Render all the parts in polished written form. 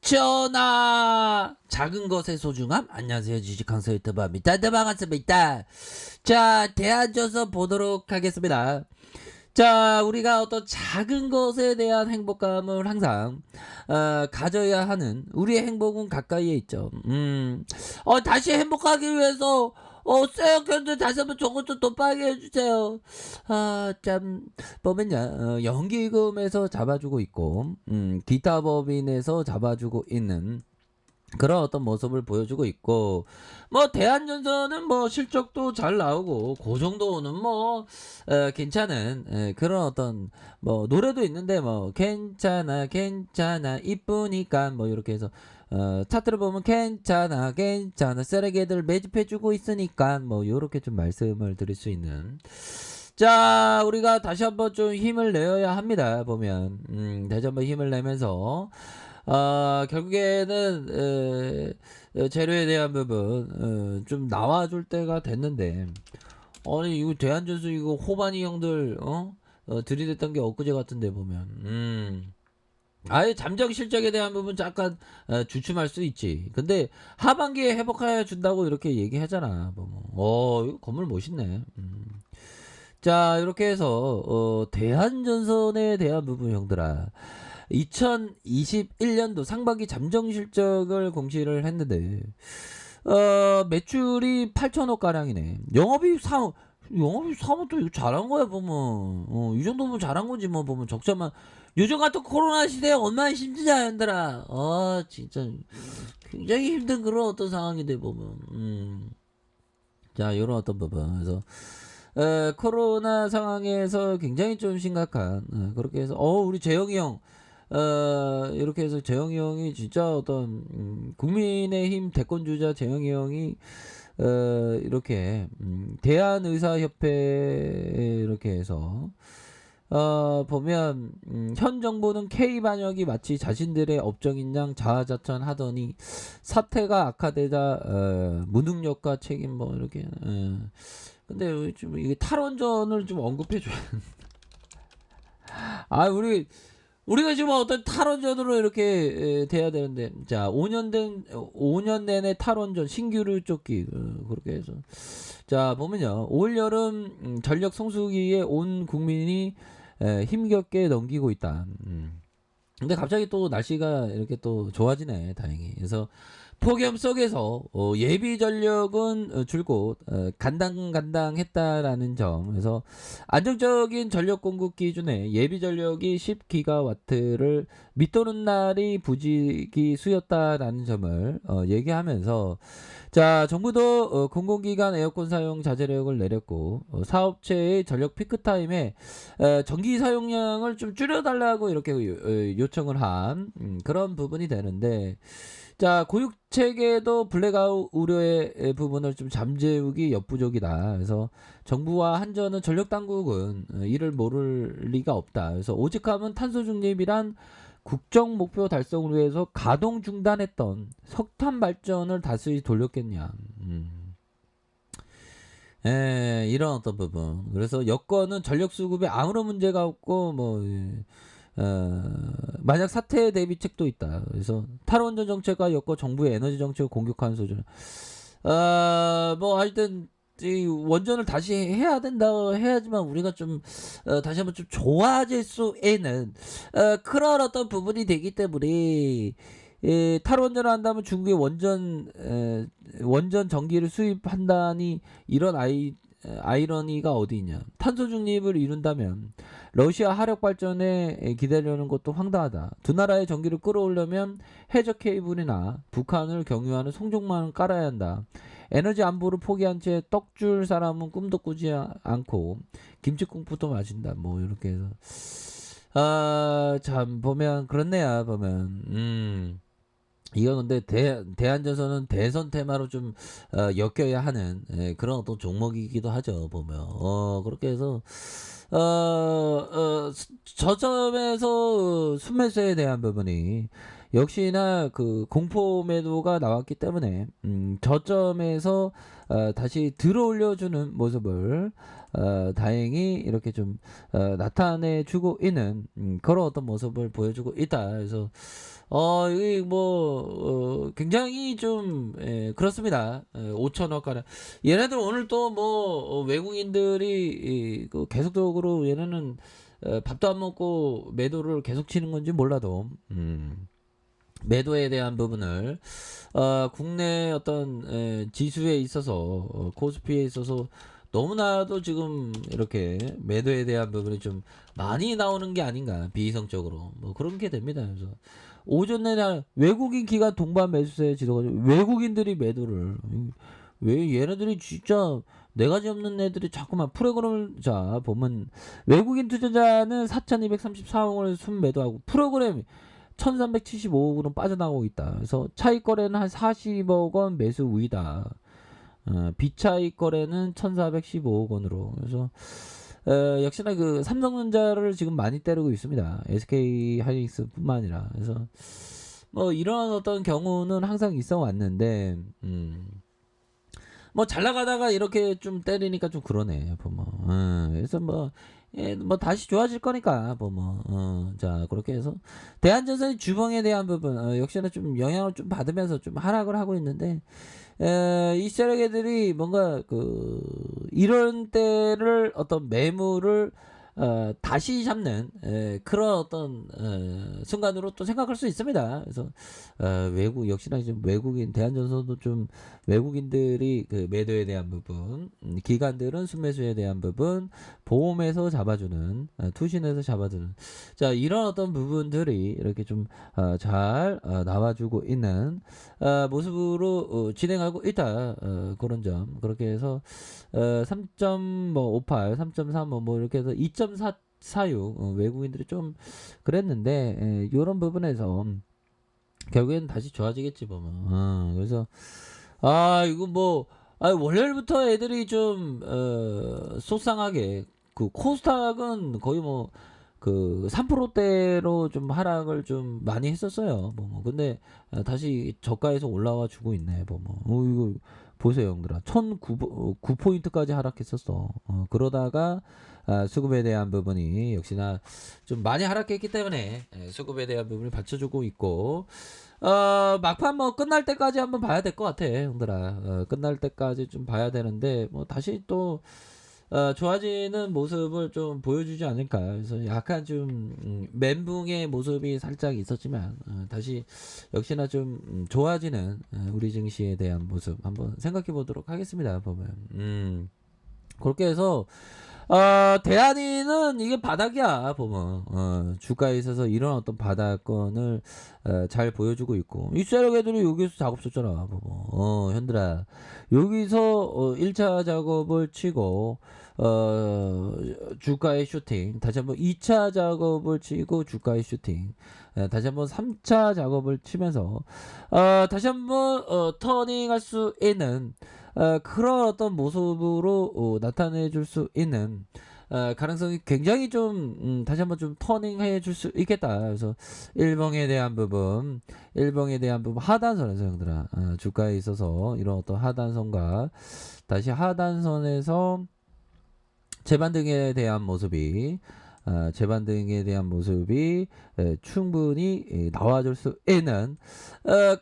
주상천하 작은 것의 소중함. 안녕하세요, 주식강사 유튜버입니다. 네, 반갑습니다. 자, 대안져서 보도록 하겠습니다. 자, 우리가 어떤 작은 것에 대한 행복감을 항상 가져야 하는, 우리의 행복은 가까이에 있죠. 다시 행복하기 위해서 쎄역현들 다시 한번 저것 좀 더 빠게 해주세요. 참 보면요, 연기금에서 잡아주고 있고, 기타 법인에서 잡아주고 있는 그런 어떤 모습을 보여주고 있고, 뭐 대한전선은 뭐 실적도 잘 나오고 그 정도는 뭐 괜찮은 그런 어떤 뭐 노래도 있는데, 뭐 괜찮아 괜찮아 이쁘니까 뭐 이렇게 해서 차트를 보면 괜찮아 괜찮아 쓰레기들 매집해주고 있으니까 뭐 요렇게 좀 말씀을 드릴 수 있는. 자, 우리가 다시 한번 좀 힘을 내어야 합니다. 보면 다시 한번 힘을 내면서 결국에는 재료에 대한 부분 좀 나와줄 때가 됐는데, 아니 이거 대한전수 이거 호반이 형들 들이댔던 게 엊그제 같은데 보면 아예 잠정 실적에 대한 부분 잠깐 주춤할 수 있지. 근데 하반기에 회복해 준다고 이렇게 얘기하잖아. 이거 건물 멋있네. 자, 이렇게 해서 대한전선에 대한 부분 형들아, 2021년도 상반기 잠정 실적을 공시를 했는데 매출이 8천억 가량이네. 영업이익 3억 또 이거 잘한 거야 보면. 이 정도면 잘한 거지 뭐. 보면 적자만, 요즘 같은 코로나 시대에 얼마나 힘드냐 얘들아. 진짜 굉장히 힘든 그런 어떤 상황인데 보면. 자, 이런 어떤 부분. 그래서 코로나 상황에서 굉장히 좀 심각한, 그렇게 해서 우리 재영이 형, 이렇게 해서 재영이 형이 진짜 어떤 국민의힘 대권주자 재영이 형이 이렇게 대한의사협회에 이렇게 해서 보면 현 정부는 K반역이 마치 자신들의 업적인 양 자화자찬하더니 사태가 악화되자 무능력과 책임 뭐 이렇게. 근데 좀 이게 탈원전을 좀 언급해줘야. 우리가 지금 어떤 탈원전으로 이렇게 돼야 되는데, 자, 5년 내내 탈원전 신규를 쫓기, 그렇게 해서. 자, 보면요, 올 여름 전력 성수기에 온 국민이 힘겹게 넘기고 있다. 근데 갑자기 또 날씨가 이렇게 또 좋아지네, 다행히. 그래서 폭염 속에서 예비 전력은 줄곧 간당간당했다라는 점. 그래서 안정적인 전력 공급 기준에 예비 전력이 10기가와트를 밑도는 날이 부직이 수였다라는 점을 얘기하면서, 자, 정부도 공공기관 에어컨 사용 자제력을 내렸고, 사업체의 전력 피크 타임에 전기 사용량을 좀 줄여달라고 이렇게 요청을 한 그런 부분이 되는데, 자, 고육체계도 블랙아웃 우려의 부분을 좀 잠재우기 역부족이다. 그래서 정부와 한전은 전력 당국은 이를 모를 리가 없다. 그래서 오직하면 탄소 중립이란 국정 목표 달성을 위해서 가동 중단했던 석탄 발전을 다시 돌렸겠냐. 이런 어떤 부분. 그래서 여권은 전력 수급에 아무런 문제가 없고 뭐 만약 사태 대비책도 있다. 그래서 탈원전 정책과 여권 정부의 에너지 정책을 공격하는 소절. 뭐 하여튼 이 원전을 다시 해야 된다 해야지만 우리가 좀 다시 한번 좀 좋아질 수 있는 그런 어떤 부분이 되기 때문에, 탈원전을 한다면 중국의 원전 전기를 수입한다니 이런 아이러니가 어디 있냐. 탄소 중립을 이룬다면 러시아 화력 발전에 기다리는 것도 황당하다. 두 나라의 전기를 끌어오려면 해저 케이블이나 북한을 경유하는 송종만을 깔아야 한다. 에너지 안보를 포기한 채 떡 줄 사람은 꿈도 꾸지 않고 김치국부터 마신다. 뭐 이렇게 해서 참 보면 그렇네요. 보면 이거 근데 대한전선은 대선 테마로 좀 엮여야 하는 그런 어떤 종목이기도 하죠. 보면 그렇게 해서 저점에서 순매수에 대한 부분이 역시나 그 공포 매도가 나왔기 때문에 저점에서 다시 들어올려주는 모습을 다행히 이렇게 좀 나타내주고 있는 그런 어떤 모습을 보여주고 있다. 그래서 이게 뭐 굉장히 좀 그렇습니다. 5천억 가량. 얘네들 오늘 또 뭐 외국인들이 그 계속적으로 얘네는 밥도 안 먹고 매도를 계속 치는 건지 몰라도 매도에 대한 부분을 국내 어떤 지수에 있어서 코스피에 있어서 너무나도 지금 이렇게 매도에 대한 부분이 좀 많이 나오는 게 아닌가, 비이성적으로 뭐 그런 게 됩니다. 그래서 오전 내내 외국인 기관 동반 매수세 지도가 외국인들이 매도를, 왜 얘네들이 진짜 네 가지 없는 애들이 자꾸만 프로그램을, 자 보면 외국인 투자자는 4,234억 원을 순매도하고 프로그램 1,375억 원은 빠져나가고 있다. 그래서 차익 거래는 한 40억 원 매수 우위다. 비차익 거래는 1,415억 원으로. 그래서 역시나 그 삼성전자를 지금 많이 때리고 있습니다. SK 하이닉스뿐만 아니라. 그래서 뭐 이런 어떤 경우는 항상 있어 왔는데, 뭐 잘 나가다가 이렇게 좀 때리니까 좀 그러네. 보면. 그래서 뭐 뭐 다시 좋아질 거니까 자 그렇게 해서 대한전선이 주봉에 대한 부분 역시나 좀 영향을 좀 받으면서 좀 하락을 하고 있는데, 이 세력애들이 뭔가 그 이런 때를 어떤 매물을 다시 잡는 그런 어떤 순간으로 또 생각할 수 있습니다. 그래서 외국 역시나 좀 외국인 대한전선도 좀 외국인들이 그 매도에 대한 부분, 기관들은 순매수에 대한 부분, 보험에서 잡아주는, 투신에서 잡아주는, 자 이런 어떤 부분들이 이렇게 좀 잘 나와주고 있는 모습으로 진행하고 있다. 그런 점. 그렇게 해서 3.58, 3.35 뭐 이렇게 해서 2.46 외국인들이 좀 그랬는데, 이런 부분에서 결국에는 다시 좋아지겠지 보면. 그래서 이거 뭐 월요일부터 애들이 좀 속상하게, 그 코스닥은 거의 뭐 그 3%대로 좀 하락을 좀 많이 했었어요. 근데 다시 저가에서 올라와 주고 있네. 이거 보세요, 형들아. 1,009포인트까지 하락했었어. 그러다가 수급에 대한 부분이 역시나 좀 많이 하락했기 때문에 수급에 대한 부분을 받쳐주고 있고, 막판 뭐 끝날 때까지 한번 봐야 될 것 같아, 형들아. 끝날 때까지 좀 봐야 되는데, 뭐 다시 또 좋아지는 모습을 좀 보여주지 않을까. 그래서 약간 좀 멘붕의 모습이 살짝 있었지만 다시 역시나 좀 좋아지는 우리 증시에 대한 모습 한번 생각해 보도록 하겠습니다. 보면 그렇게 해서 대한이는 이게 바닥이야. 보면 주가에 있어서 이런 어떤 바닥권을 잘 보여주고 있고, 이 세력 애들이 여기서 작업 썼잖아. 보면 현들아, 여기서 1차 작업을 치고 주가의 슈팅, 다시 한번 2차 작업을 치고 주가의 슈팅, 다시 한번 3차 작업을 치면서 다시 한번 터닝할 수 있는 그런 어떤 모습으로 나타내 줄 수 있는 가능성이 굉장히 좀 다시 한번 좀 터닝해 줄 수 있겠다. 그래서 일봉에 대한 부분, 하단선에서 형들아, 주가에 있어서 이런 어떤 하단선과 다시 하단선에서 재반등에 대한 모습이 충분히 나와줄 수 있는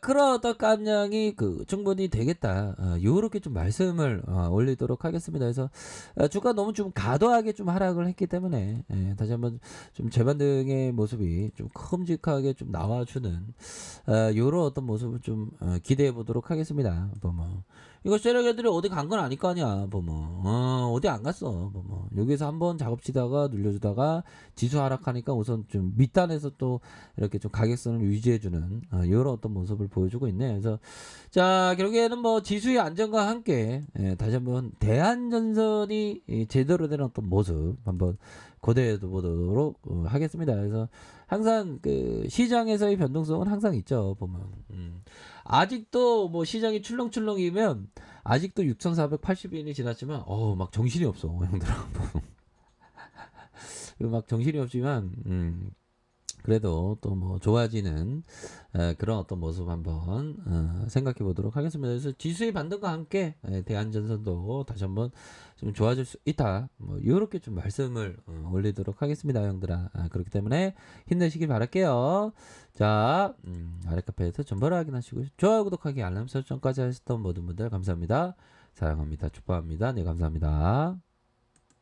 그런 어떤 깜냥이 충분히 되겠다. 요렇게 좀 말씀을 올리도록 하겠습니다. 그래서 주가 너무 좀 과도하게 좀 하락을 했기 때문에 다시 한번 좀 재반등의 모습이 좀 큼직하게 좀 나와주는 요런 어떤 모습을 좀 기대해 보도록 하겠습니다. 이거 세력 애들이 어디 간 건 아닐 거 아니야. 어디 안 갔어. 여기서 한번 작업치다가 눌려주다가 지수 하락하니까 우선 좀 밑단에서 또 이렇게 좀 가격선을 유지해주는 이런 어떤 모습을 보여주고 있네. 그래서 자 결국에는 뭐 지수의 안정과 함께 다시 한번 대한전선이 제대로 된 어떤 모습 한번 고대해 보도록 하겠습니다. 그래서 항상 그 시장에서의 변동성은 항상 있죠. 아직도 뭐 시장이 출렁출렁이면 아직도 6,480일이 지났지만 막 정신이 없어, 형들아. 막 정신이 없지만 그래도 또 뭐 좋아지는 그런 어떤 모습 한번 생각해 보도록 하겠습니다. 그래서 지수의 반등과 함께 대한전선도 다시 한번 좀 좋아질 수 있다. 뭐 이렇게 좀 말씀을 올리도록 하겠습니다, 형들아. 그렇기 때문에 힘내시길 바랄게요. 자, 아랫카페에서 정보를 확인하시고 좋아요, 구독하기, 알람 설정까지 하셨던 모든 분들 감사합니다. 사랑합니다. 축복합니다. 네, 감사합니다.